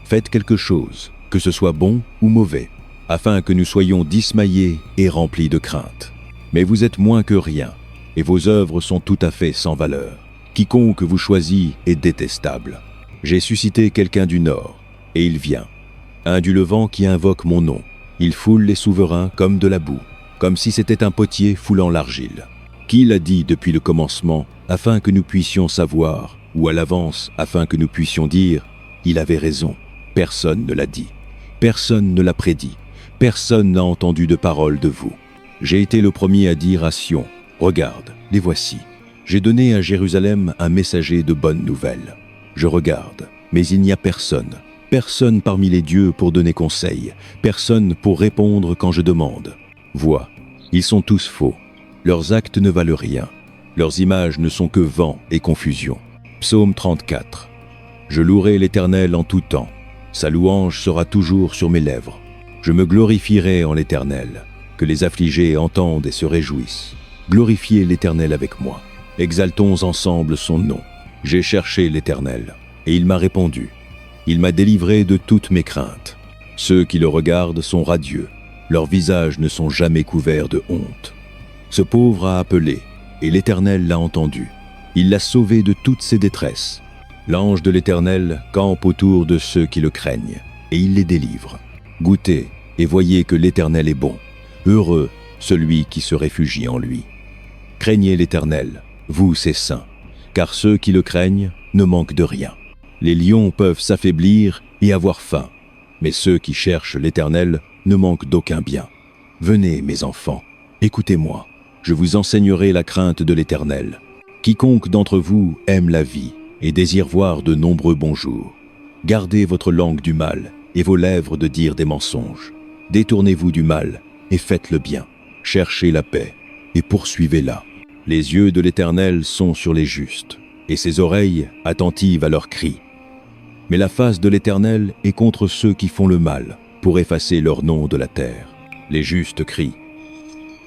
Faites quelque chose, que ce soit bon ou mauvais, afin que nous soyons dismayés et remplis de crainte. Mais vous êtes moins que rien, et vos œuvres sont tout à fait sans valeur. Quiconque vous choisit est détestable. J'ai suscité quelqu'un du nord, et il vient. Un du levant qui invoque mon nom. Il foule les souverains comme de la boue, comme si c'était un potier foulant l'argile. Qui l'a dit depuis le commencement, afin que nous puissions savoir, ou à l'avance, afin que nous puissions dire « Il avait raison ». Personne ne l'a dit. Personne ne l'a prédit. Personne n'a entendu de parole de vous. J'ai été le premier à dire à Sion « Regarde, les voici ». J'ai donné à Jérusalem un messager de bonnes nouvelles. Je regarde, mais il n'y a personne. Personne parmi les dieux pour donner conseil. Personne pour répondre quand je demande. Vois, ils sont tous faux. Leurs actes ne valent rien. Leurs images ne sont que vent et confusion. Psaume 34. Je louerai l'Éternel en tout temps. Sa louange sera toujours sur mes lèvres. Je me glorifierai en l'Éternel. Que les affligés entendent et se réjouissent. Glorifiez l'Éternel avec moi. Exaltons ensemble son nom. J'ai cherché l'Éternel, et il m'a répondu. Il m'a délivré de toutes mes craintes. Ceux qui le regardent sont radieux. Leurs visages ne sont jamais couverts de honte. Ce pauvre a appelé, et l'Éternel l'a entendu. Il l'a sauvé de toutes ses détresses. L'ange de l'Éternel campe autour de ceux qui le craignent, et il les délivre. Goûtez et voyez que l'Éternel est bon. Heureux celui qui se réfugie en lui. Craignez l'Éternel, vous ses saints, car ceux qui le craignent ne manquent de rien. Les lions peuvent s'affaiblir et avoir faim, mais ceux qui cherchent l'Éternel ne manquent d'aucun bien. Venez, mes enfants, écoutez-moi, je vous enseignerai la crainte de l'Éternel. Quiconque d'entre vous aime la vie et désire voir de nombreux bons jours, gardez votre langue du mal et vos lèvres de dire des mensonges. Détournez-vous du mal et faites le bien. Cherchez la paix et poursuivez-la. Les yeux de l'Éternel sont sur les justes, et ses oreilles attentives à leurs cris. Mais la face de l'Éternel est contre ceux qui font le mal, pour effacer leur nom de la terre. Les justes crient,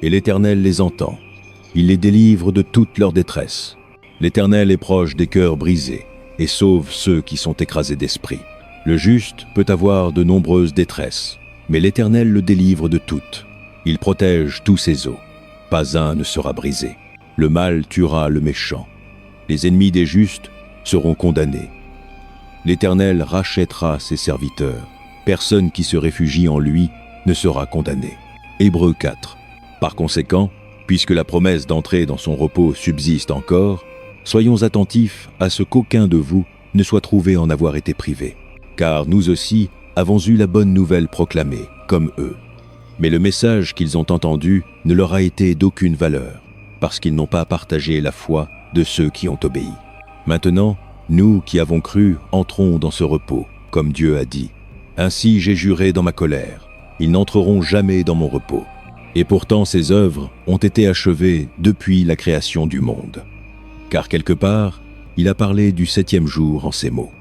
et l'Éternel les entend. Il les délivre de toute leur détresse. L'Éternel est proche des cœurs brisés, et sauve ceux qui sont écrasés d'esprit. Le juste peut avoir de nombreuses détresses, mais l'Éternel le délivre de toutes. Il protège tous ses os. Pas un ne sera brisé. Le mal tuera le méchant. Les ennemis des justes seront condamnés. L'Éternel rachètera ses serviteurs. Personne qui se réfugie en lui ne sera condamné. Hébreux 4. Par conséquent, puisque la promesse d'entrer dans son repos subsiste encore, soyons attentifs à ce qu'aucun de vous ne soit trouvé en avoir été privé. Car nous aussi avons eu la bonne nouvelle proclamée, comme eux. Mais le message qu'ils ont entendu ne leur a été d'aucune valeur, parce qu'ils n'ont pas partagé la foi de ceux qui ont obéi. Maintenant, nous qui avons cru, entrons dans ce repos, comme Dieu a dit. Ainsi j'ai juré dans ma colère, ils n'entreront jamais dans mon repos. Et pourtant ces œuvres ont été achevées depuis la création du monde. Car quelque part, il a parlé du 7e jour en ces mots.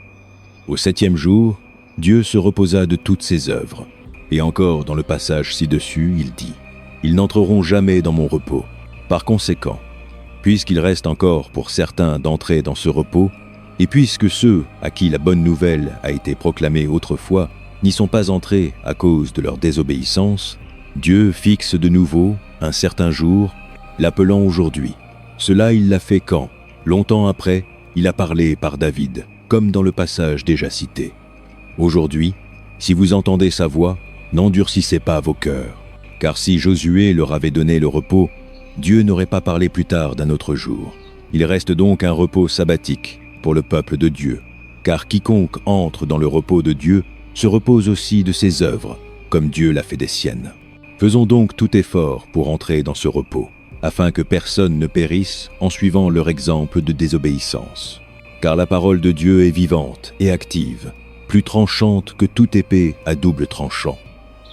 Au 7e jour, Dieu se reposa de toutes ses œuvres. Et encore dans le passage ci-dessus, il dit « Ils n'entreront jamais dans mon repos ». Par conséquent, puisqu'il reste encore pour certains d'entrer dans ce repos, et puisque ceux à qui la bonne nouvelle a été proclamée autrefois n'y sont pas entrés à cause de leur désobéissance, Dieu fixe de nouveau un certain jour, l'appelant aujourd'hui. Cela il l'a fait quand, longtemps après, il a parlé par David, comme dans le passage déjà cité. Aujourd'hui, si vous entendez sa voix, n'endurcissez pas vos cœurs, car si Josué leur avait donné le repos, Dieu n'aurait pas parlé plus tard d'un autre jour. Il reste donc un repos sabbatique pour le peuple de Dieu, car quiconque entre dans le repos de Dieu se repose aussi de ses œuvres, comme Dieu l'a fait des siennes. Faisons donc tout effort pour entrer dans ce repos, afin que personne ne périsse en suivant leur exemple de désobéissance. Car la parole de Dieu est vivante et active, plus tranchante que toute épée à double tranchant.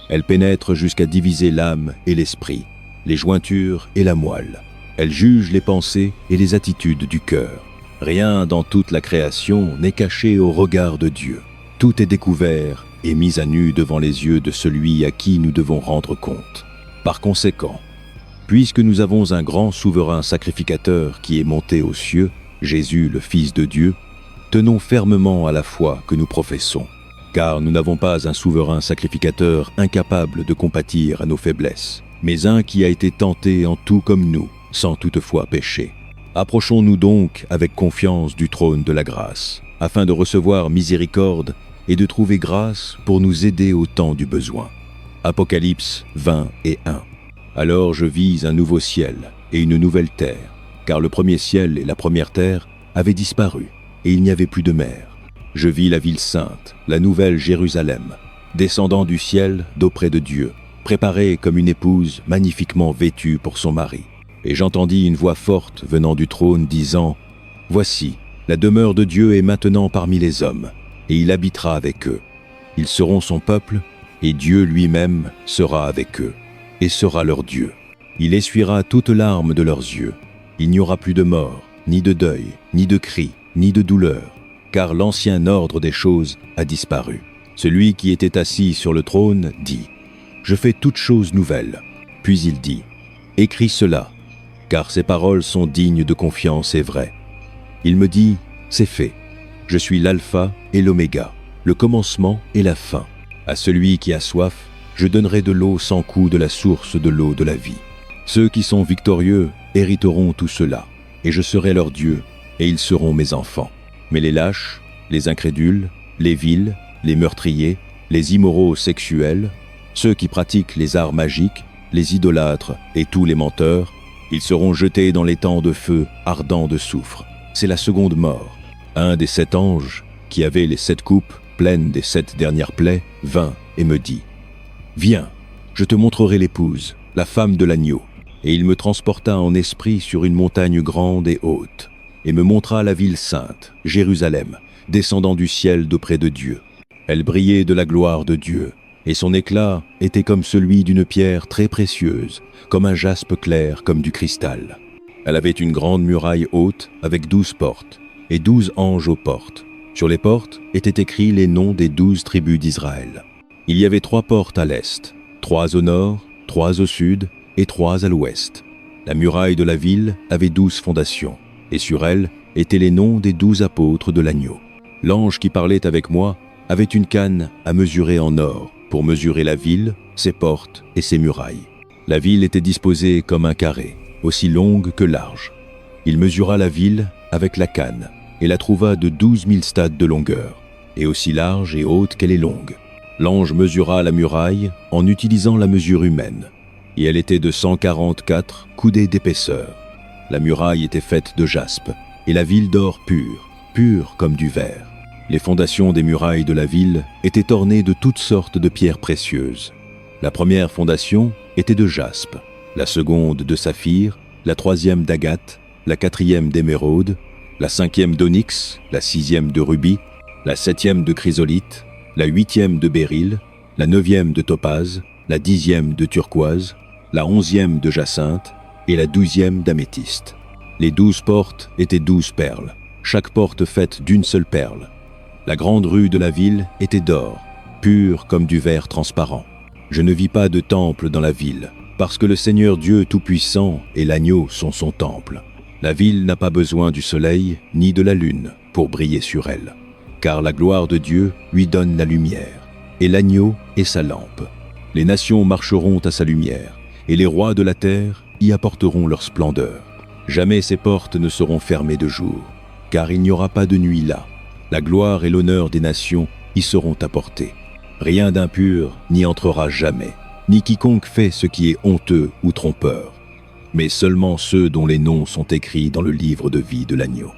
Elle pénètre jusqu'à diviser l'âme et l'esprit, les jointures et la moelle. Elle juge les pensées et les attitudes du cœur. Rien dans toute la création n'est caché au regard de Dieu. Tout est découvert et mis à nu devant les yeux de celui à qui nous devons rendre compte. Par conséquent, puisque nous avons un grand souverain sacrificateur qui est monté aux cieux, Jésus le Fils de Dieu, tenons fermement à la foi que nous professons, car nous n'avons pas un souverain sacrificateur incapable de compatir à nos faiblesses, mais un qui a été tenté en tout comme nous, sans toutefois pécher. Approchons-nous donc avec confiance du trône de la grâce, afin de recevoir miséricorde et de trouver grâce pour nous aider au temps du besoin. Apocalypse 20:1. Alors je vis un nouveau ciel et une nouvelle terre, car le premier ciel et la première terre avaient disparu, et il n'y avait plus de mer. Je vis la ville sainte, la nouvelle Jérusalem, descendant du ciel d'auprès de Dieu, préparée comme une épouse magnifiquement vêtue pour son mari. Et j'entendis une voix forte venant du trône disant : Voici, la demeure de Dieu est maintenant parmi les hommes, et il habitera avec eux. Ils seront son peuple, et Dieu lui-même sera avec eux, et sera leur Dieu. Il essuiera toute larme de leurs yeux. Il n'y aura plus de mort, ni de deuil, ni de cri, ni de douleur, car l'ancien ordre des choses a disparu. Celui qui était assis sur le trône dit : Je fais toutes choses nouvelles. Puis il dit : Écris cela, car ces paroles sont dignes de confiance et vraies. Il me dit : C'est fait. Je suis l'alpha et l'oméga, le commencement et la fin. À celui qui a soif, je donnerai de l'eau sans coût de la source de l'eau de la vie. Ceux qui sont victorieux hériteront tout cela, et je serai leur Dieu, et ils seront mes enfants. Mais les lâches, les incrédules, les vils, les meurtriers, les immoraux sexuels, ceux qui pratiquent les arts magiques, les idolâtres et tous les menteurs, ils seront jetés dans les temps de feu ardent de soufre. C'est la seconde mort. Un des 7 anges, qui avait les 7 coupes pleines des 7 dernières plaies, vint et me dit : Viens, je te montrerai l'épouse, la femme de l'agneau. Et il me transporta en esprit sur une montagne grande et haute, et me montra la ville sainte, Jérusalem, descendant du ciel d'auprès de Dieu. Elle brillait de la gloire de Dieu, et son éclat était comme celui d'une pierre très précieuse, comme un jaspe clair comme du cristal. Elle avait une grande muraille haute avec 12 portes, et 12 anges aux portes. Sur les portes étaient écrits les noms des 12 tribus d'Israël. Il y avait 3 portes à l'est, 3 au nord, 3 au sud, et 3 à l'ouest. La muraille de la ville avait 12 fondations, et sur elle étaient les noms des 12 apôtres de l'agneau. L'ange qui parlait avec moi avait une canne à mesurer en or, pour mesurer la ville, ses portes et ses murailles. La ville était disposée comme un carré, aussi longue que large. Il mesura la ville avec la canne, et la trouva de 12 000 stades de longueur, et aussi large et haute qu'elle est longue. L'ange mesura la muraille en utilisant la mesure humaine, et elle était de 144 coudées d'épaisseur. La muraille était faite de jaspe, et la ville d'or pur, pur comme du verre. Les fondations des murailles de la ville étaient ornées de toutes sortes de pierres précieuses. La première fondation était de jaspe, la seconde de saphir, la troisième d'agate, la quatrième d'émeraude, la cinquième d'onyx, la sixième de rubis, la septième de chrysolite, la huitième de béryl, la neuvième de topaze, la 10e de turquoise, la 11e de jacinthe et la 12e d'améthyste. Les 12 portes étaient 12 perles, chaque porte faite d'une seule perle. La grande rue de la ville était d'or, pur comme du verre transparent. Je ne vis pas de temple dans la ville, parce que le Seigneur Dieu Tout-Puissant et l'agneau sont son temple. La ville n'a pas besoin du soleil ni de la lune pour briller sur elle, car la gloire de Dieu lui donne la lumière, et l'agneau est sa lampe. Les nations marcheront à sa lumière, et les rois de la terre y apporteront leur splendeur. Jamais ses portes ne seront fermées de jour, car il n'y aura pas de nuit là. La gloire et l'honneur des nations y seront apportés. Rien d'impur n'y entrera jamais, ni quiconque fait ce qui est honteux ou trompeur, mais seulement ceux dont les noms sont écrits dans le livre de vie de l'agneau.